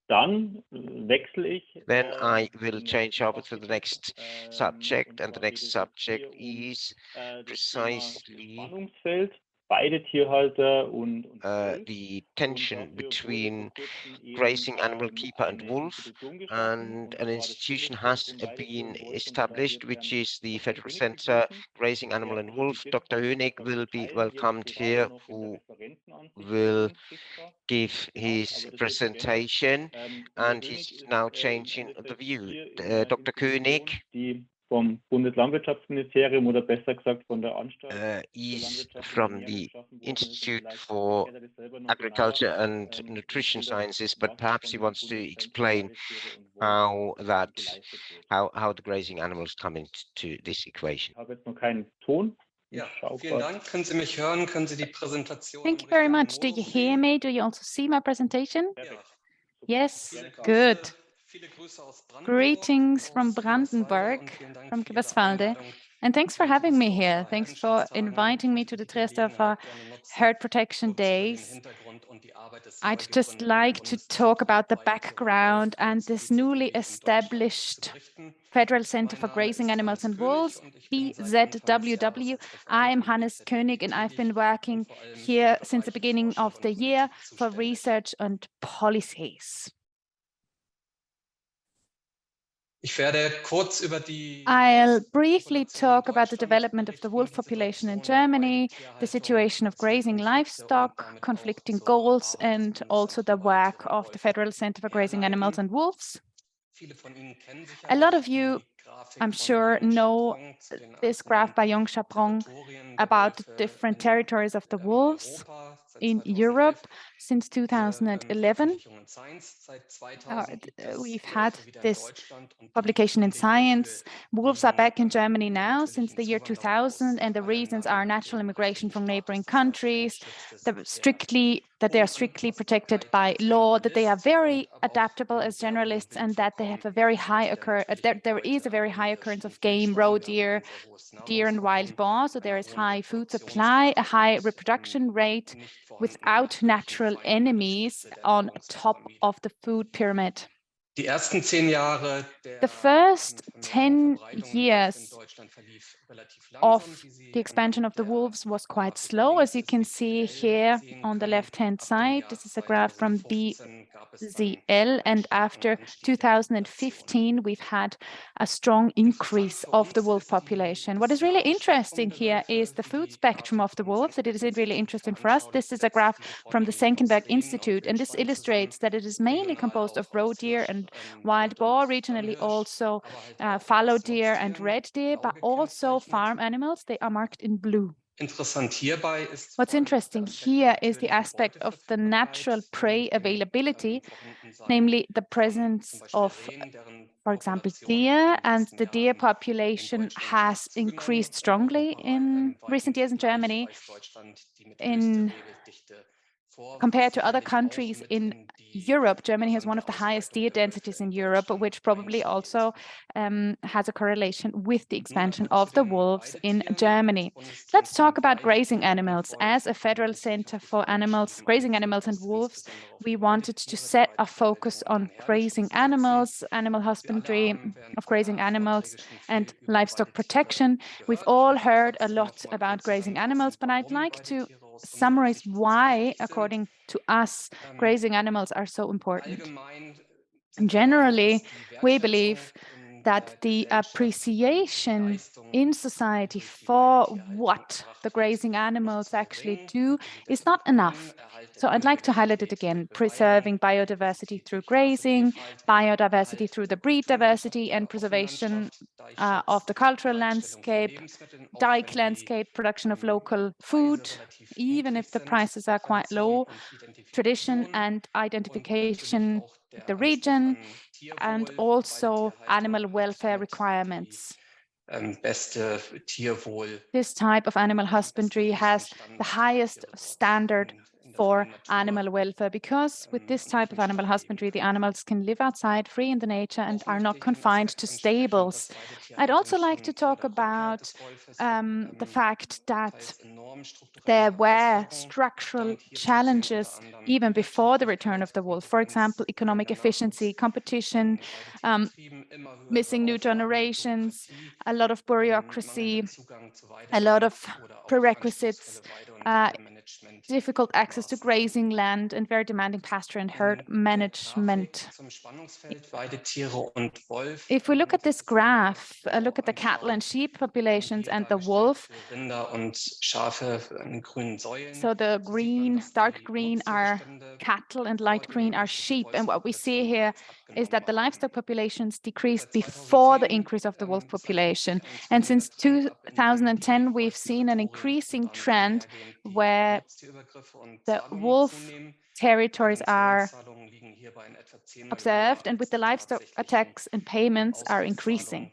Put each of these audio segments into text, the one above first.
Dann wechsle ich Then I will change over to the next subject, and the next subject is precisely Spannungsfeld, beide Tierhalter und the tension between grazing animal keeper and wolf, and an institution has been established, which is the Federal Center Grazing Animal and Wolf. Dr. König will be welcomed here, who will give his presentation, and he's now changing the view. Dr. König vom Bundeslandwirtschaftsministerium oder besser gesagt von der Anstalt is from the Institute for Agriculture and Nutrition Sciences, but perhaps he wants to explain how the grazing animals come into this equation. Ich habe jetzt noch keinen Ton. Ja, vielen Dank. Können Sie mich hören? Können Sie die Präsentation Thank you very much. Do you hear me? Do you also see my presentation? Yes, good. Greetings from Brandenburg, from Greifswalde, and thanks for having me here. Thanks for inviting me to the Triesdorfer Herd Protection Days. I'd just like to talk about the background and this newly established Federal Center for Grazing Animals and Wolves, BZWW. I am Hannes König, and I've been working here since the beginning of the year for research and policies. I'll briefly talk about the development of the wolf population in Germany, the situation of grazing livestock, conflicting goals, and also the work of the Federal Center for Grazing Animals and Wolves. A lot of you, I'm sure, know this graph by Young Chaperon about the different territories of the wolves in Europe since 2011. We've had this publication in Science. Wolves are back in Germany now since the year 2000, and the reasons are natural immigration from neighboring countries, that they are strictly protected by law, that they are very adaptable as generalists, and that they have a very high there is a very high occurrence of game, roe deer, deer and wild boar. So there is high food supply, a high reproduction rate without natural enemies on top of the food pyramid. The first 10 years of the expansion of the wolves was quite slow, as you can see here on the left-hand side. This is a graph from BZL, and after 2015, we've had a strong increase of the wolf population. What is really interesting here is the food spectrum of the wolves. It is really interesting for us. This is a graph from the Senckenberg Institute, and this illustrates that it is mainly composed of roe deer and wild boar, regionally also fallow deer and red deer, but also farm animals. They are marked in blue. What's interesting here is the aspect of the natural prey availability, namely the presence of, for example, deer, and the deer population has increased strongly in recent years in Germany. Compared to other countries in Europe, Germany has one of the highest deer densities in Europe, which probably also has a correlation with the expansion of the wolves in Germany. Let's talk about grazing animals. As a Federal Center for Grazing Animals and Wolves, we wanted to set a focus on grazing animals, animal husbandry of grazing animals, and livestock protection. We've all heard a lot about grazing animals, but I'd like to summarize why, according to us, grazing animals are so important. Generally, we believe that the appreciation in society for what the grazing animals actually do is not enough. So I'd like to highlight it again: preserving biodiversity through grazing, biodiversity through the breed diversity, and preservation of the cultural landscape, dike landscape, production of local food, even if the prices are quite low, tradition and identification with the region, and also animal welfare requirements. This type of animal husbandry has the highest standard for animal welfare, because with this type of animal husbandry, the animals can live outside free in the nature and are not confined to stables. I'd also like to talk about the fact that there were structural challenges even before the return of the wolf. For example, economic efficiency, competition, missing new generations, a lot of bureaucracy, a lot of prerequisites, difficult access to grazing land, and very demanding pasture and herd management. If we look at this graph, look at the cattle and sheep populations and the wolf. So the green, dark green are cattle and light green are sheep. And what we see here is that the livestock populations decreased before the increase of the wolf population. And since 2010, we've seen an increasing trend where the wolf territories are observed, and with the livestock attacks and payments are increasing.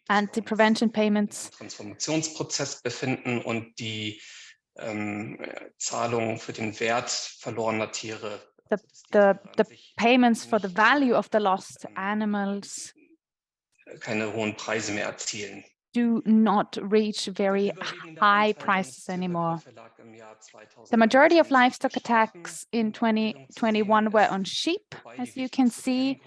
And the prevention payments the payments for the value of the lost animals do not reach very high prices anymore. The majority of livestock attacks in 2021 were on sheep, as you can see,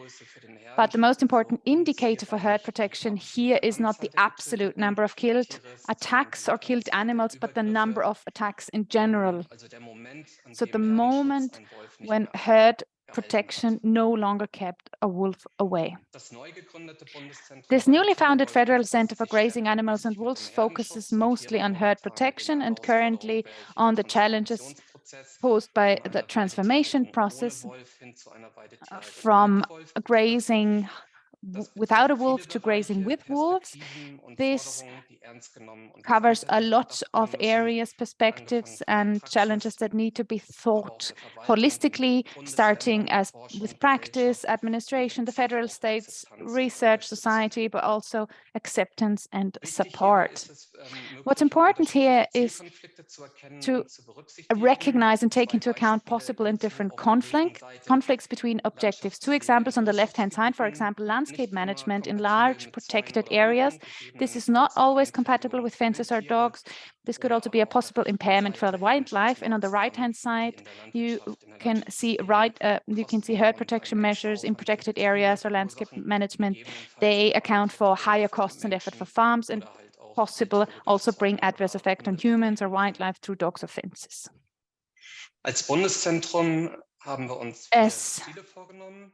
but the most important indicator for herd protection here is not the absolute number of killed attacks or killed animals, but the number of attacks in general. So the moment when herd protection no longer kept a wolf away. This newly founded Federal Center for Grazing Animals and Wolves focuses mostly on herd protection and currently on the challenges posed by the transformation process from grazing without a wolf to grazing with wolves. This covers a lot of areas, perspectives, and challenges that need to be thought holistically, starting with practice, administration, the federal states, research, society, but also acceptance and support. What's important here is to recognize and take into account possible and different conflicts between objectives. Two examples on the left-hand side, for example, landscape management in large protected areas. This is not always compatible with fences or dogs. This could also be a possible impairment for the wildlife. And on the right-hand side, you can see herd protection measures in protected areas or landscape management. They account for higher costs and effort for farms and possible also bring adverse effect on humans or wildlife through dogs or fences. Als Bundeszentrum haben wir uns Ziele vorgenommen.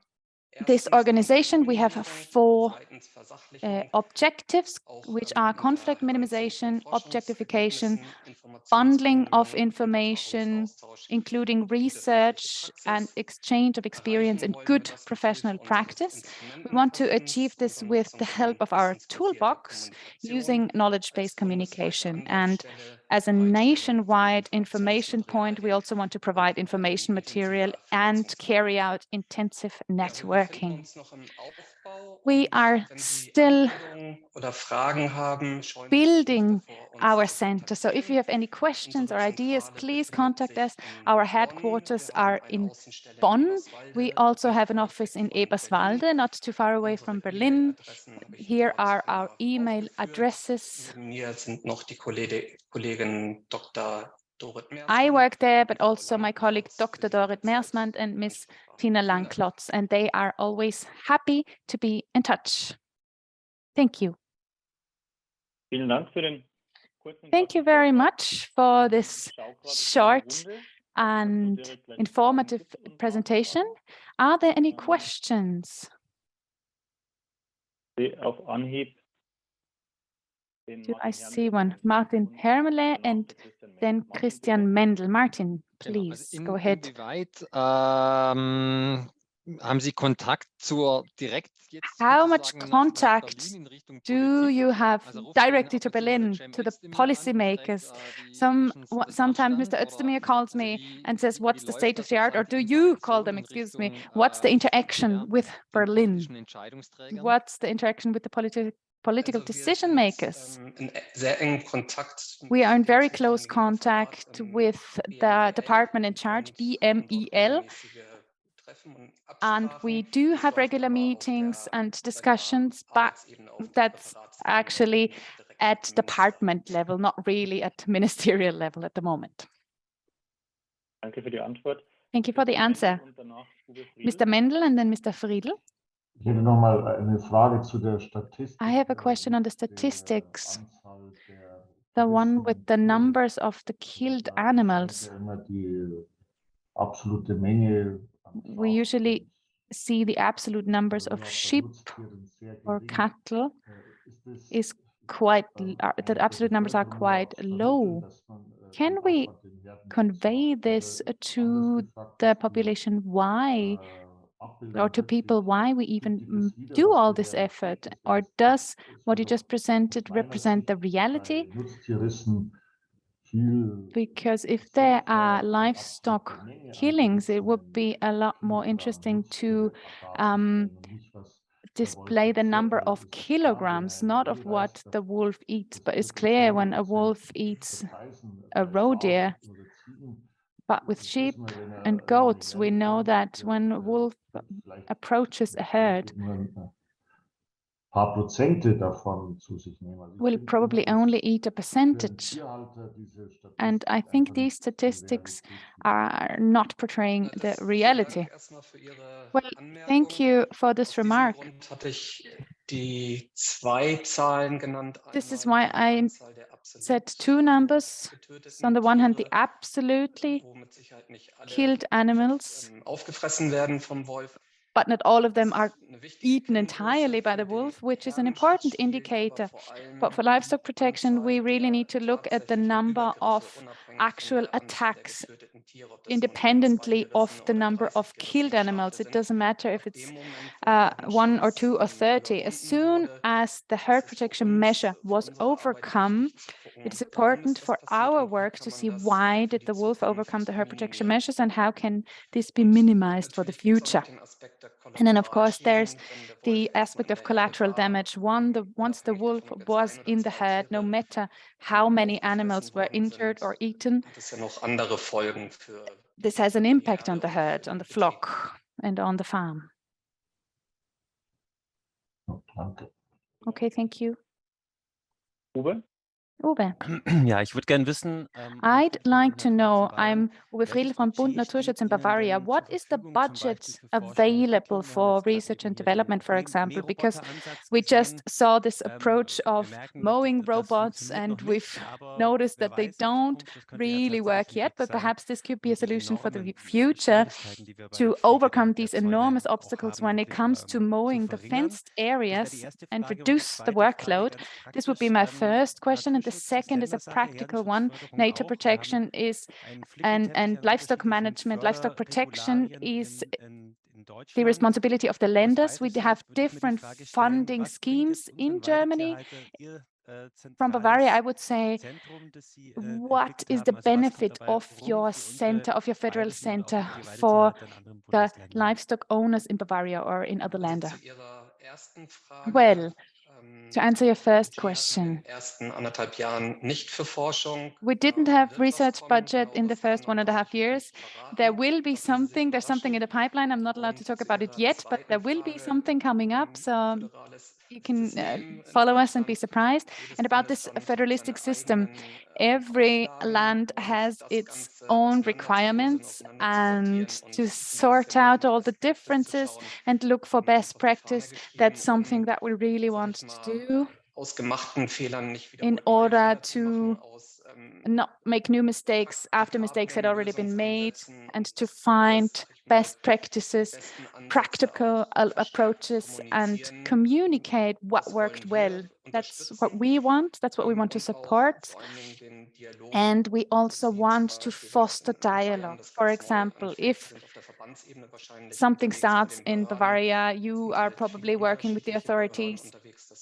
This organization, we have 4 objectives, which are conflict minimization, objectification, bundling of information, including research and exchange of experience and good professional practice. We want to achieve this with the help of our toolbox using knowledge-based communication. And as a nationwide information point, we also want to provide information material and carry out intensive networking. We are still building our center. So if you have any questions or ideas, please contact us. Our headquarters are in Bonn. We also have an office in Eberswalde, not too far away from Berlin. Here are our email addresses. I work there, but also my colleague, Dr. Dorit Meersmann and Ms. Tina Langklotz, and they are always happy to be in touch. Thank you. Thank you very much for this short and informative presentation. Are there any questions? Do I see one? Martin Hermele and then Christian Mendel. Martin, please go ahead. Haben Sie Kontakt zur How much contact do you have directly to Berlin, to the policymakers? Sometimes Mr. Özdemir calls me and says, what's the state of the art? Or do you call them, excuse me, what's the interaction with Berlin? What's the interaction with the political Also wir decision sind, makers. in sehr engem Kontakt We are in mit dem very close zuständigen Referat contact im with the BMEL department in charge, und haben dort BMEL, regelmäßige Treffen und and we Absprachen. do Das have läuft regular aber auf meetings der and discussions, but Arbeitsebene, auf der that's Referatsebene actually und nicht direkt at mit dem Minister. department level, not really at ministerial level at the moment. Danke für die Antwort. Thank you for the Mr. Mendel answer. und danach Uwe Mr. Friedl. Mendel and then Mr. Friedl. Ich hätte noch mal eine Frage zu der Statistik. I have a question on the mit der statistics, Anzahl der the one with the gerissenen Tiere. numbers of the killed Da animals. scheint ja immer die absolute Menge an We usually see the absolute numbers oder of überhaupt an sheep Nutztieren sehr or gering. cattle Ist das is quite, the der absolute numbers are Bevölkerung quite überhaupt low. vermitteln, dass man Can dann we auch an den Herden convey macht? this Oder to anders gefragt, the ist die population why, Abbildung or to people wirklich, why we gibt even die das wieder, do was all die this Realität effort? ist? Or Weil does es what ja you doch just presented aus meiner represent the Sicht reality? bei Nutztierrissen viel Because if there are die livestock absolute Menge an killings, it would gerissenen be a lot more Kilogramm interesting to Nutztiere darzustellen und nicht, was der Wolf display the jetzt number selber of isst. Klar, wenn kilograms, ein not of what Rehreiß, the wolf eats, das but it's wird nicht zu clear when a 100% wolf eats verspeisen. a Bei roe deer. Schafen oder Ziegen, But with das sheep wissen wir, wenn and eine goats, we Herde know kommt, that when a wolf vielleicht approaches a herd, vielleicht nur ein paar Prozente davon zu sich nehmen. Also ich will finde probably immer, only eat a für einen percentage. Tierhalter diese And I Statistik think einfach these nicht die statistics Realität widerspiegelt. are not portraying the Vielen Dank reality. erstmal für Ihre Well, thank Anmerkung. you for this Aus diesem remark. Grund hatte ich die zwei Zahlen genannt. This is Einmal why die I Anzahl der said absolut two numbers. getöteten So on the one hand, the Tiere, absolutely wo mit Sicherheit nicht alle killed animals, aufgefressen werden vom Wolf. but not all of them are Eine wichtige eaten entirely by Kenngröße the für wolf, die which is an Herdenschutz important spielt, aber indicator. vor allem But for die livestock protection, we Anzahl really der need to look at the tatsächlichen number Übergriffe, of unabhängig von actual der Anzahl der attacks getöteten Tiere, ob das nun independently 2 of gerissene the oder number 30 of killed gerissene animals. Schafe It sind. doesn't matter if Ab it's dem Moment, wo 1 or 2 or Herdenschutz 30. As überwunden soon wurde, as the ist herd es für protection uns, measure für was unsere Arbeit overcome, wichtig zu it is gucken, warum important ist das for passiert our und wie work kann to man see das why für did die the wolf overcome Zukunft the herd protection minimieren. measures and how can this be Und es gibt minimized for the natürlich besonders future. den Aspekt der And then, of course, there's Kollateralschäden, wenn der Wolf the erstmal aspect in of der Herde collateral war, damage. Once the unabhängig wolf davon, ob jetzt was 1 oder in the 2 herd, no Tiere matter how many animals aufgefressen were worden injured or sind, eaten, hat es ja noch andere Folgen für this has an die impact on Herde the und für herd, on den the Betrieb. flock, and on the farm. Danke. Okay, thank you. Uwe? Uwe. Ja, ich würde gerne wissen, I'd like to know, I'm Uwe Friedl from Bund Naturschutz in Bavaria. What is the budget available for research and development, for example? Because we just saw this approach of mowing robots and we've noticed that they don't really work yet, but perhaps this could be a solution for the future to overcome these enormous obstacles when it comes to mowing the fenced areas and reduce the workload. This would be my first question. And the second is a practical one. Nature protection is and livestock management, livestock protection is the responsibility of the lenders. We have different funding schemes in Germany. From Bavaria, I would say, what is the benefit of your center, of your federal center for the livestock owners in Bavaria or in other länder? Well, to answer your first question, we didn't have research budget in the first 1.5 years. There will be something, there's something in the pipeline. I'm not allowed to talk about it yet, but there will be something coming up. So you can follow us and be surprised. And about this federalistic system, every land has its own requirements, and to sort out all the differences and look for best practice, that's something that we really want to do in order to not make new mistakes after mistakes had already been made, and to find best practices, practical approaches, and communicate what worked well. That's what we want. That's what we want to support. And we also want to foster dialogue. For example, if something starts in Bavaria, you are probably working with the authorities.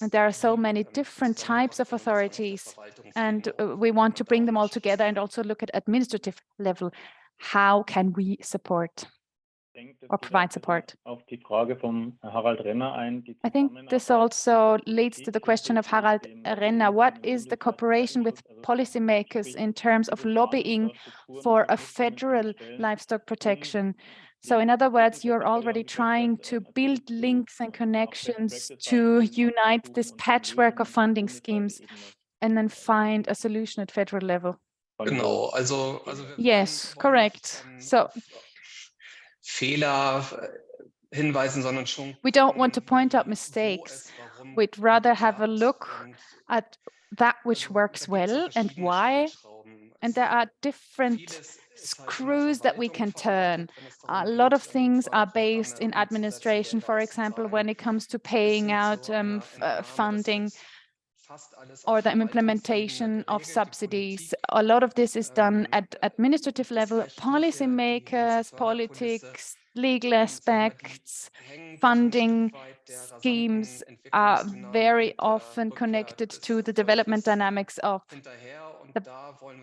And there are so many different types of authorities. And we want to bring them all together and also look at administrative level. How can we support? or provide support. I think this also leads to the question of Harald Renner. What is the cooperation with policymakers in terms of lobbying for a federal livestock protection? So in other words, you're already trying to build links and connections to unite this patchwork of funding schemes and then find a solution at federal level. Genau, also Yes, correct. So Fehler hinweisen, sondern schon we don't want to point out mistakes. We'd rather have a look at that which works well and why. And there are different screws that we can turn. A lot of things are based in administration, for example, when it comes to paying out funding or the implementation of subsidies. A lot of this is done at administrative level. Policymakers, politics, legal aspects, funding schemes are very often connected to the development dynamics of the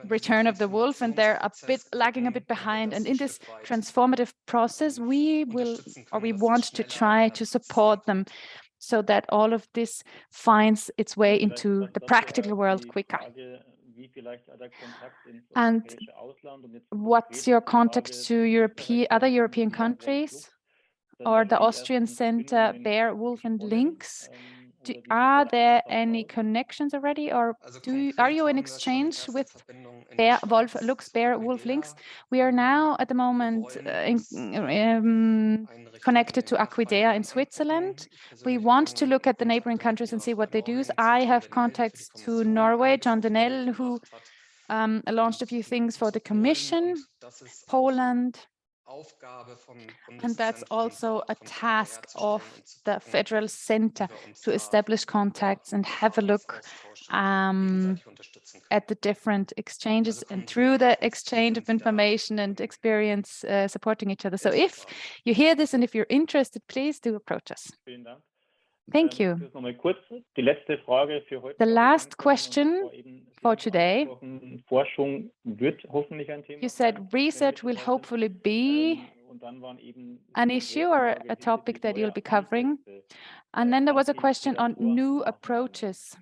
return of the wolf, and they're a bit lagging a bit behind. And in this transformative process, we want to try to support them so that all of this finds its way into the practical world quicker. And what's your contact to other European countries or the Austrian Center, Bear, Wolf and Lynx? Are there any connections already, or are you in exchange with Bear, Wolf, Lux, Bear, Wolf, Lynx? We are now at the moment connected to Aquidea in Switzerland. We want to look at the neighboring countries and see what they do. I have contacts to Norway, John Donnell, who launched a few things for the Commission, Poland. And that's also a task of the Federal Center to establish contacts and have a look at the different exchanges, and through the exchange of information and experience supporting each other. So if you hear this and if you're interested, please do approach us. Thank you. The last question for today. You said research will hopefully be an issue or a topic that you'll be covering. And then there was a question on new approaches.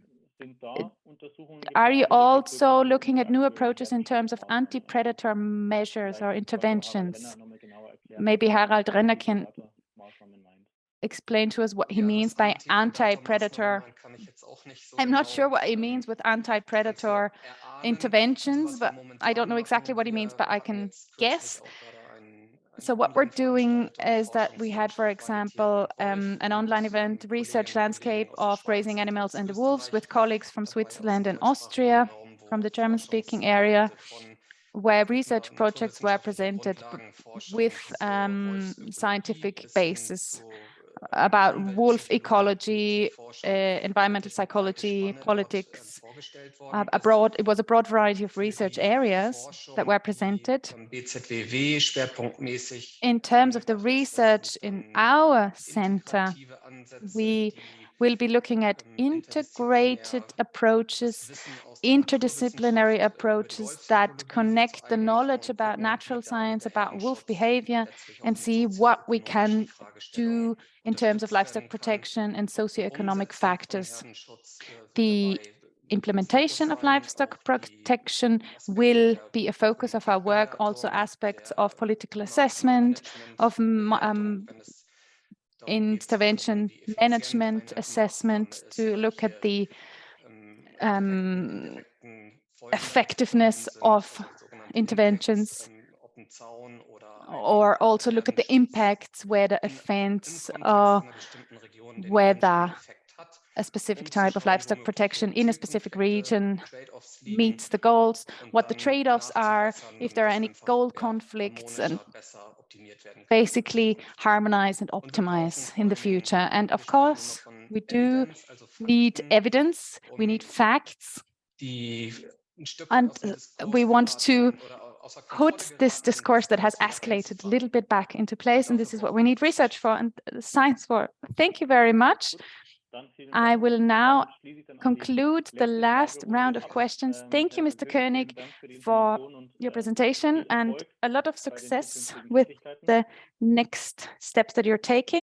Are you also looking at new approaches in terms of anti-predator measures or interventions? Maybe Harald Renner can explain to us what he means by anti-predator. I'm not sure what he means with anti-predator interventions, but I don't know exactly what he means, but I can guess. So what we're doing is that we had, for example, an online event, Research Landscape of Grazing Animals and Wolves, with colleagues from Switzerland and Austria, from the German-speaking area, where research projects were presented with scientific basis about wolf ecology, environmental psychology, politics. It was a broad variety of research areas that were presented. In terms of the research in our center, we will be looking at integrated approaches, interdisciplinary approaches that connect the knowledge about natural science, about wolf behavior, and see what we can do in terms of livestock protection and socioeconomic factors. The implementation of livestock protection will be a focus of our work, also aspects of political assessment, of intervention management assessment, to look at the effectiveness of interventions, or also look at the impacts, whether offense or whether a specific type of livestock protection in a specific region meets the goals, what the trade-offs are, if there are any goal conflicts, and basically harmonize and optimize in the future. And of course, we do need evidence, we need facts, and we want to put this discourse that has escalated a little bit back into place, and this is what we need research for and science for. Thank you very much. I will now conclude the last round of questions. Thank you, Mr. König, for your presentation and a lot of success with the next steps that you're taking.